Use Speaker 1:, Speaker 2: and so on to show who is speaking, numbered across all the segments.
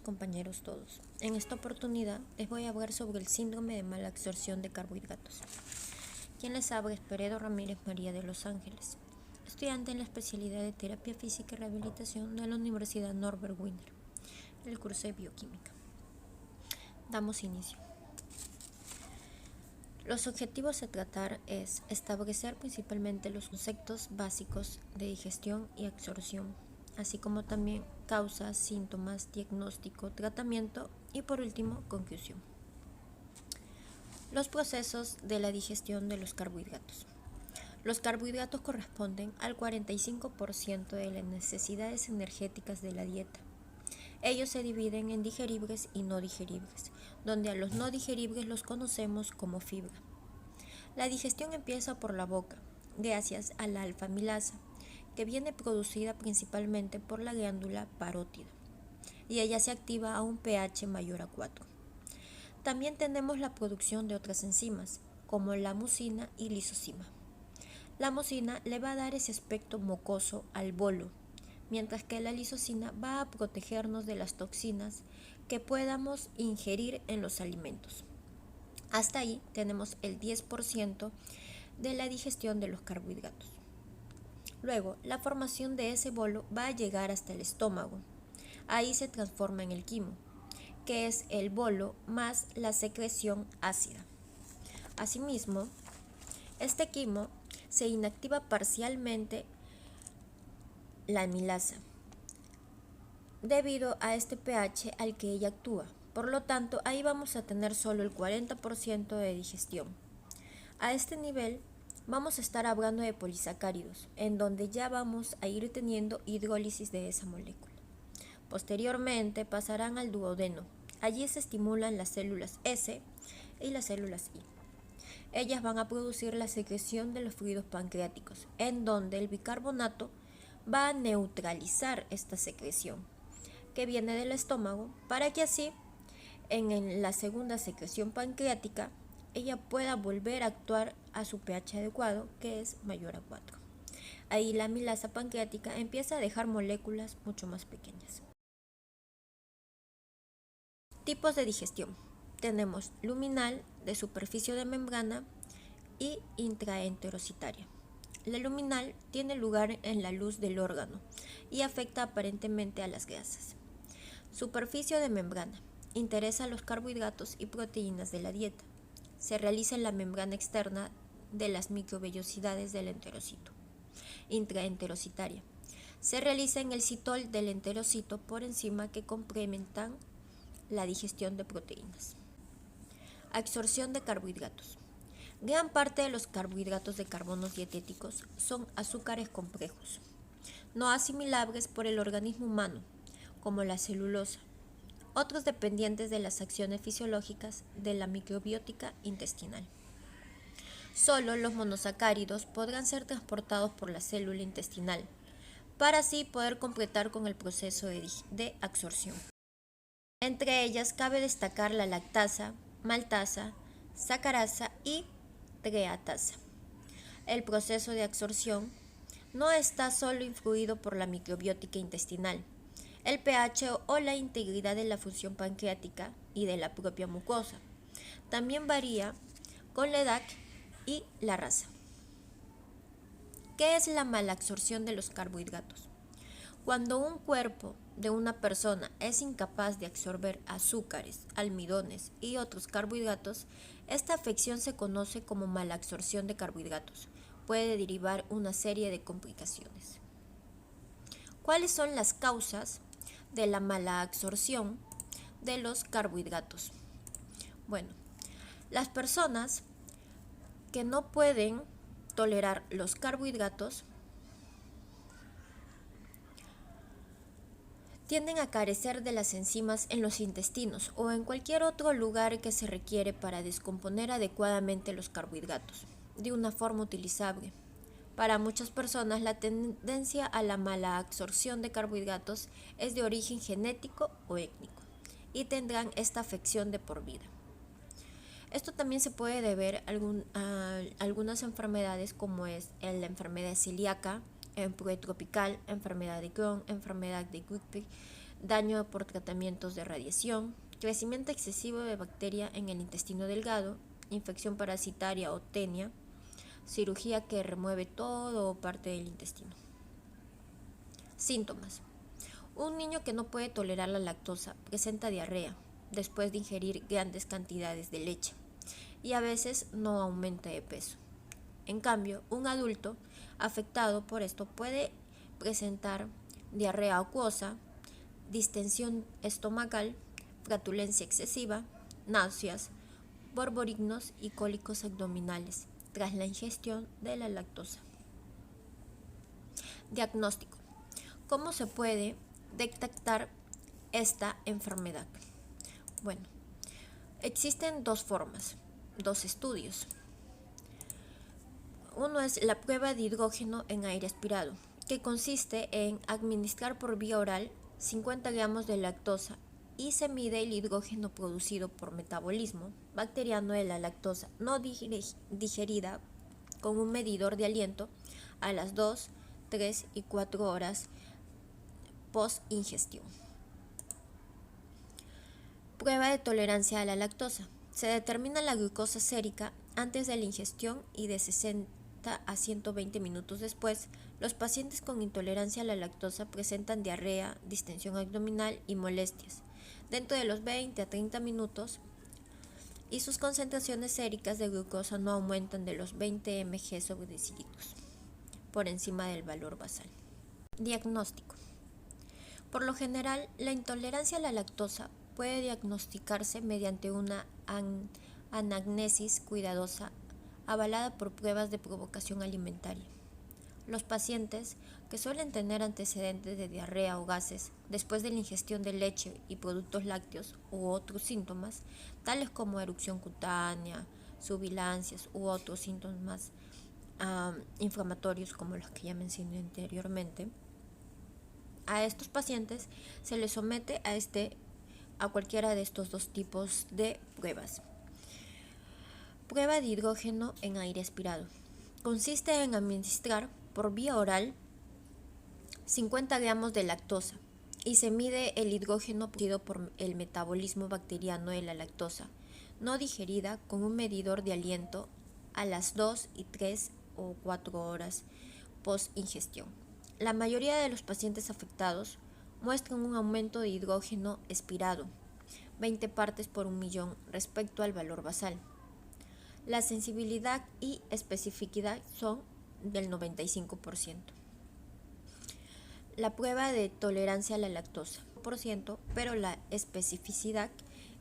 Speaker 1: compañeros todos. En esta oportunidad les voy a hablar sobre el síndrome de mala absorción de carbohidratos. Quien les habla es Peredo Ramírez María de Los Ángeles, estudiante en la especialidad de Terapia Física y Rehabilitación de la Universidad Norbert Wiener, en el curso de Bioquímica. Damos inicio. Los objetivos a tratar es establecer principalmente los conceptos básicos de digestión y absorción, así como también causas, síntomas, diagnóstico, tratamiento y por último, conclusión. Los procesos de la digestión de los carbohidratos. Los carbohidratos corresponden al 45% de las necesidades energéticas de la dieta. Ellos se dividen en digeribles y no digeribles, donde a los no digeribles los conocemos como fibra. La digestión empieza por la boca, gracias a la alfa-amilasa, que viene producida principalmente por la glándula parótida, y ella se activa a un pH mayor a 4. También tenemos la producción de otras enzimas, como la mucina y lisocima. La mucina le va a dar ese aspecto mucoso al bolo, mientras que la lisocima va a protegernos de las toxinas que podamos ingerir en los alimentos. Hasta ahí tenemos el 10% de la digestión de los carbohidratos. Luego, la formación de ese bolo va a llegar hasta el estómago. Ahí se transforma en el quimo, que es el bolo más la secreción ácida. Asimismo, este quimo se inactiva parcialmente la amilasa, debido a este pH al que ella actúa. Por lo tanto, ahí vamos a tener solo el 40% de digestión. A este nivel vamos a estar hablando de polisacáridos, en donde ya vamos a ir teniendo hidrólisis de esa molécula. Posteriormente pasarán al duodeno. Allí se estimulan las células S y las células I. Ellas van a producir la secreción de los fluidos pancreáticos, en donde el bicarbonato va a neutralizar esta secreción, que viene del estómago, para que así, en la segunda secreción pancreática, ella pueda volver a actuar a su pH adecuado, que es mayor a 4. Ahí la amilasa pancreática empieza a dejar moléculas mucho más pequeñas. Tipos de digestión. Tenemos luminal, de superficie de membrana, y intraenterocitaria. La luminal tiene lugar en la luz del órgano y afecta aparentemente a las grasas. Superficie de membrana. Interesa a los carbohidratos y proteínas de la dieta. Se realiza en la membrana externa de las microvellosidades del enterocito. Intraenterocitaria. Se realiza en el citol del enterocito por enzima que complementan la digestión de proteínas. Absorción de carbohidratos. Gran parte de los carbohidratos de carbonos dietéticos son azúcares complejos, no asimilables por el organismo humano, como la celulosa, otros dependientes de las acciones fisiológicas de la microbiótica intestinal. Solo los monosacáridos podrán ser transportados por la célula intestinal, para así poder completar con el proceso de absorción. Entre ellas cabe destacar la lactasa, maltasa, sacarasa y treatasa. El proceso de absorción no está solo influido por la microbiótica intestinal, el pH o la integridad de la función pancreática y de la propia mucosa. También varía con la edad y la raza. ¿Qué es la malabsorción de los carbohidratos? Cuando un cuerpo de una persona es incapaz de absorber azúcares, almidones y otros carbohidratos, esta afección se conoce como malabsorción de carbohidratos. Puede derivar una serie de complicaciones. ¿Cuáles son las causas de la malabsorción de los carbohidratos? Bueno, las personas que no pueden tolerar los carbohidratos tienden a carecer de las enzimas en los intestinos o en cualquier otro lugar que se requiere para descomponer adecuadamente los carbohidratos de una forma utilizable. Para muchas personas, la tendencia a la mala absorción de carbohidratos es de origen genético o étnico y tendrán esta afección de por vida. Esto también se puede deber a algunas enfermedades como es la enfermedad celíaca, pretropical, enfermedad de Crohn, enfermedad de Wickpig, daño por tratamientos de radiación, crecimiento excesivo de bacteria en el intestino delgado, infección parasitaria o tenia, cirugía que remueve todo o parte del intestino. Síntomas. Un niño que no puede tolerar la lactosa presenta diarrea después de ingerir grandes cantidades de leche y a veces no aumenta de peso. En cambio, un adulto afectado por esto puede presentar diarrea acuosa, distensión estomacal, flatulencia excesiva, náuseas, borborignos y cólicos abdominales tras la ingestión de la lactosa. Diagnóstico. ¿Cómo se puede detectar esta enfermedad? Bueno, existen dos formas, dos estudios. Uno es la prueba de hidrógeno en aire aspirado, que consiste en administrar por vía oral 50 gramos de lactosa y se mide el hidrógeno producido por metabolismo bacteriano de la lactosa no digerida con un medidor de aliento a las 2, 3 y 4 horas post ingestión. Prueba de tolerancia a la lactosa. Se determina la glucosa sérica antes de la ingestión y de 60 a 120 minutos después. Los pacientes con intolerancia a la lactosa presentan diarrea, distensión abdominal y molestias dentro de los 20 a 30 minutos y sus concentraciones séricas de glucosa no aumentan de los 20 mg sobre decilitros por encima del valor basal. Diagnóstico. Por lo general, la intolerancia a la lactosa puede diagnosticarse mediante una anamnesis cuidadosa avalada por pruebas de provocación alimentaria. Los pacientes que suelen tener antecedentes de diarrea o gases después de la ingestión de leche y productos lácteos u otros síntomas, tales como erupción cutánea, sibilancias u otros síntomas inflamatorios como los que ya mencioné anteriormente, a estos pacientes se les somete a cualquiera de estos dos tipos de pruebas. Prueba de hidrógeno en aire aspirado. Consiste en administrar por vía oral 50 gramos de lactosa y se mide el hidrógeno producido por el metabolismo bacteriano de la lactosa no digerida con un medidor de aliento a las 2 y 3 o 4 horas post ingestión. La mayoría de los pacientes afectados muestran un aumento de hidrógeno expirado, 20 partes por 1.000.000 respecto al valor basal. La sensibilidad y especificidad son del 95%. La prueba de tolerancia a la lactosa, pero la especificidad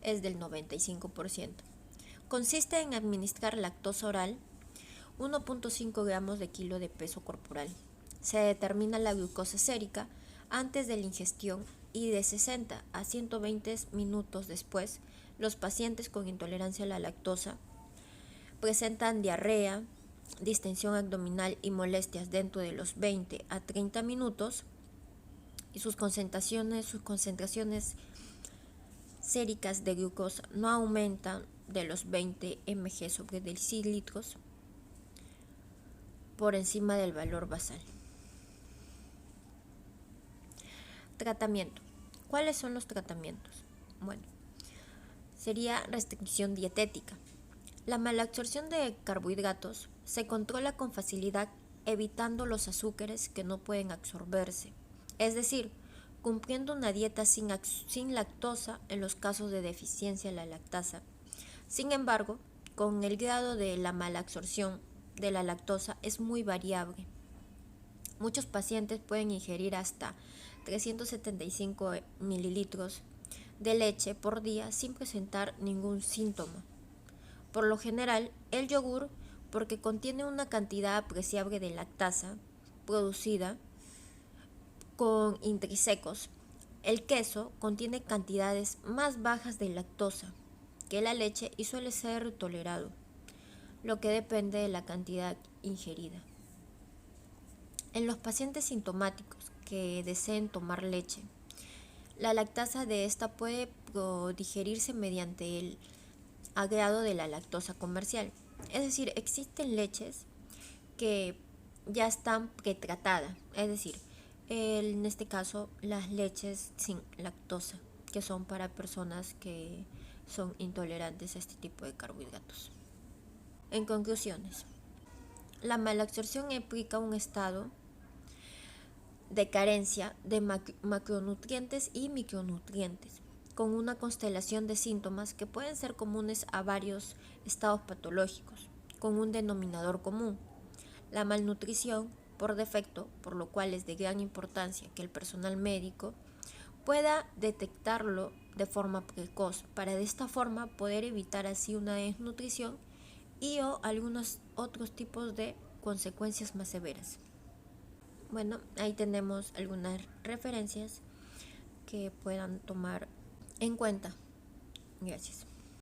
Speaker 1: es del 95%. Consiste en administrar lactosa oral 1.5 gramos de kilo de peso corporal. Se determina la glucosa sérica antes de la ingestión y de 60 a 120 minutos después. Los pacientes con intolerancia a la lactosa presentan diarrea, distensión abdominal y molestias dentro de los 20 a 30 minutos y sus concentraciones séricas de glucosa no aumentan de los 20 mg sobre decilitros por encima del valor basal. Tratamiento. ¿Cuáles son los tratamientos? Bueno, sería restricción dietética. La malabsorción de carbohidratos se controla con facilidad evitando los azúcares que no pueden absorberse, es decir, cumpliendo una dieta sin lactosa en los casos de deficiencia de la lactasa. Sin embargo, con el grado de la malabsorción de la lactosa es muy variable. Muchos pacientes pueden ingerir hasta 375 mililitros de leche por día sin presentar ningún síntoma. Por lo general, el yogur, porque contiene una cantidad apreciable de lactasa producida con intrínsecos. El queso contiene cantidades más bajas de lactosa que la leche y suele ser tolerado, lo que depende de la cantidad ingerida. En los pacientes sintomáticos que deseen tomar leche, la lactasa de esta puede digerirse mediante el agregado de la lactosa comercial. Es decir, existen leches que ya están pretratadas, es decir, En este caso, las leches sin lactosa, que son para personas que son intolerantes a este tipo de carbohidratos. En conclusiones, la malabsorción implica un estado de carencia de macronutrientes y micronutrientes, con una constelación de síntomas que pueden ser comunes a varios estados patológicos, con un denominador común: la malnutrición por defecto, por lo cual es de gran importancia que el personal médico pueda detectarlo de forma precoz, para de esta forma poder evitar así una desnutrición y o algunos otros tipos de consecuencias más severas. Bueno, ahí tenemos algunas referencias que puedan tomar en cuenta. Gracias.